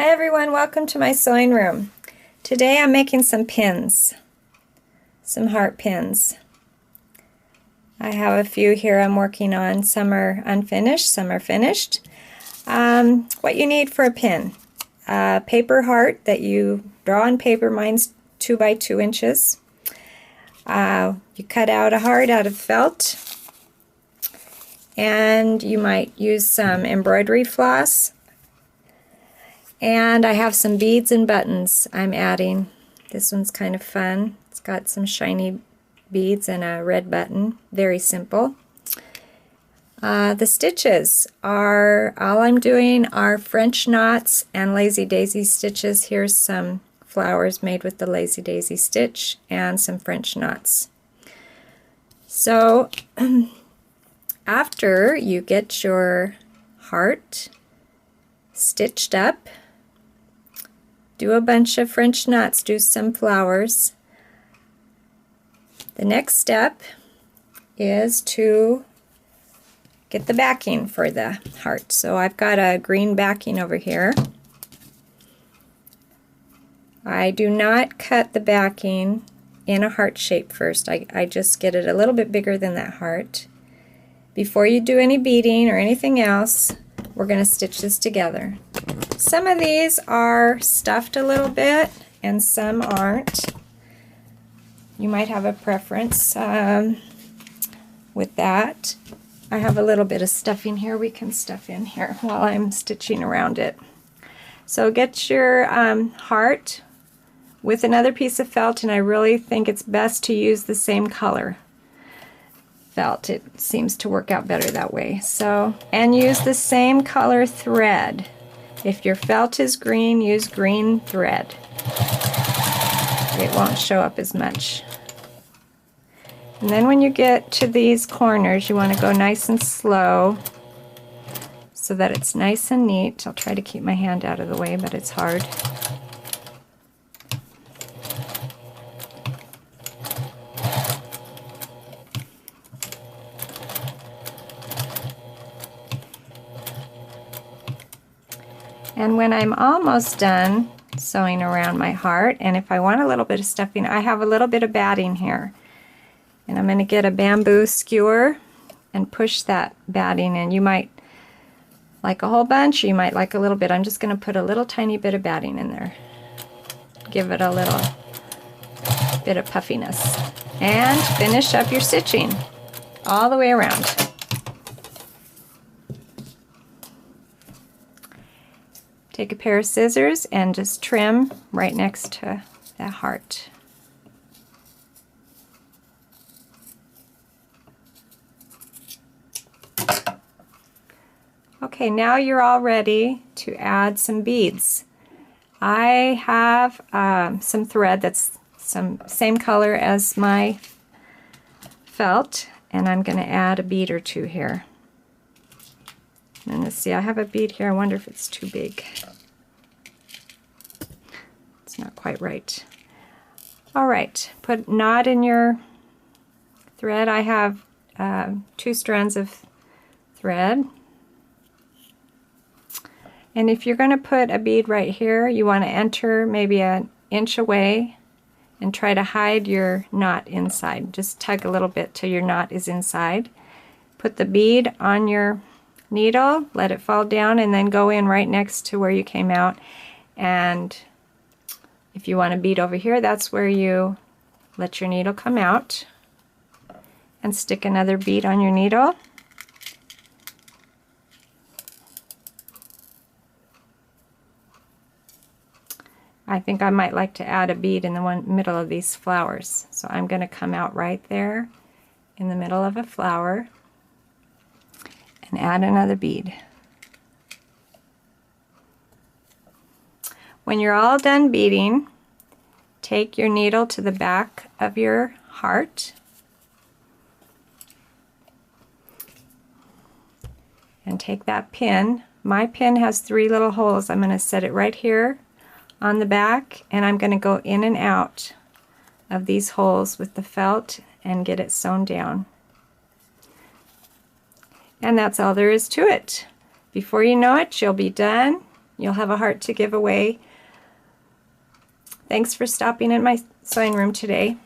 Hi everyone, welcome to my sewing room. Today I'm making some pins, some heart pins. I have a few here I'm working on. Some are unfinished, some are finished. What you need for a pin: a paper heart that you draw on paper. Mine's 2 by 2 inches. You cut out a heart out of felt, and you might use some embroidery floss. And I have some beads and buttons I'm adding. This one's kind of fun. It's got some shiny beads and a red button. Very simple. The stitches are, all I'm doing are French knots and lazy daisy stitches. Here's some flowers made with the lazy daisy stitch and some French knots. So after you get your heart stitched up, do a bunch of French knots, do some flowers. The next step is to get the backing for the heart. So I've got a green backing over here. I do not cut the backing in a heart shape first. I just get it a little bit bigger than that heart. Before you do any beading or anything else, we're going to stitch this together. Some of these are stuffed a little bit and some aren't. You might have a preference with that. I have a little bit of stuffing here we can stuff in here while I'm stitching around it. So get your heart with another piece of felt, and I really think it's best to use the same color felt. It seems to work out better that way. So, and use the same color thread. If your felt is green, use green thread. It won't show up as much. And then when you get to these corners, you want to go nice and slow so that it's nice and neat. I'll try to keep my hand out of the way, but it's hard. And when I'm almost done sewing around my heart, and if I want a little bit of stuffing, I have a little bit of batting here. And I'm going to get a bamboo skewer and push that batting in. You might like a whole bunch, or you might like a little bit. I'm just going to put a little tiny bit of batting in there. Give it a little bit of puffiness. And finish up your stitching all the way around. Take a pair of scissors and just trim right next to that heart. Okay, now you're all ready to add some beads. I have some thread that's some same color as my felt, and I'm going to add a bead or two here. And let's see, I have a bead here. I wonder if it's too big. It's not quite right. All right, put a knot in your thread. I have 2 strands of thread. And if you're going to put a bead right here, you want to enter maybe an inch away and try to hide your knot inside. Just tug a little bit till your knot is inside. Put the bead on your needle, let it fall down, and then go in right next to where you came out. And if you want to bead over here, that's where you let your needle come out and stick another bead on your needle. I think I might like to add a bead in the middle of these flowers. So I'm going to come out right there in the middle of a flower and add another bead. When you're all done beading, take your needle to the back of your heart and take that pin. My pin has 3 little holes. I'm going to set it right here on the back, and I'm going to go in and out of these holes with the felt and get it sewn down. And that's all there is to it. Before you know it, you'll be done. you'll have a heart to give away. Thanks for stopping in my sewing room today.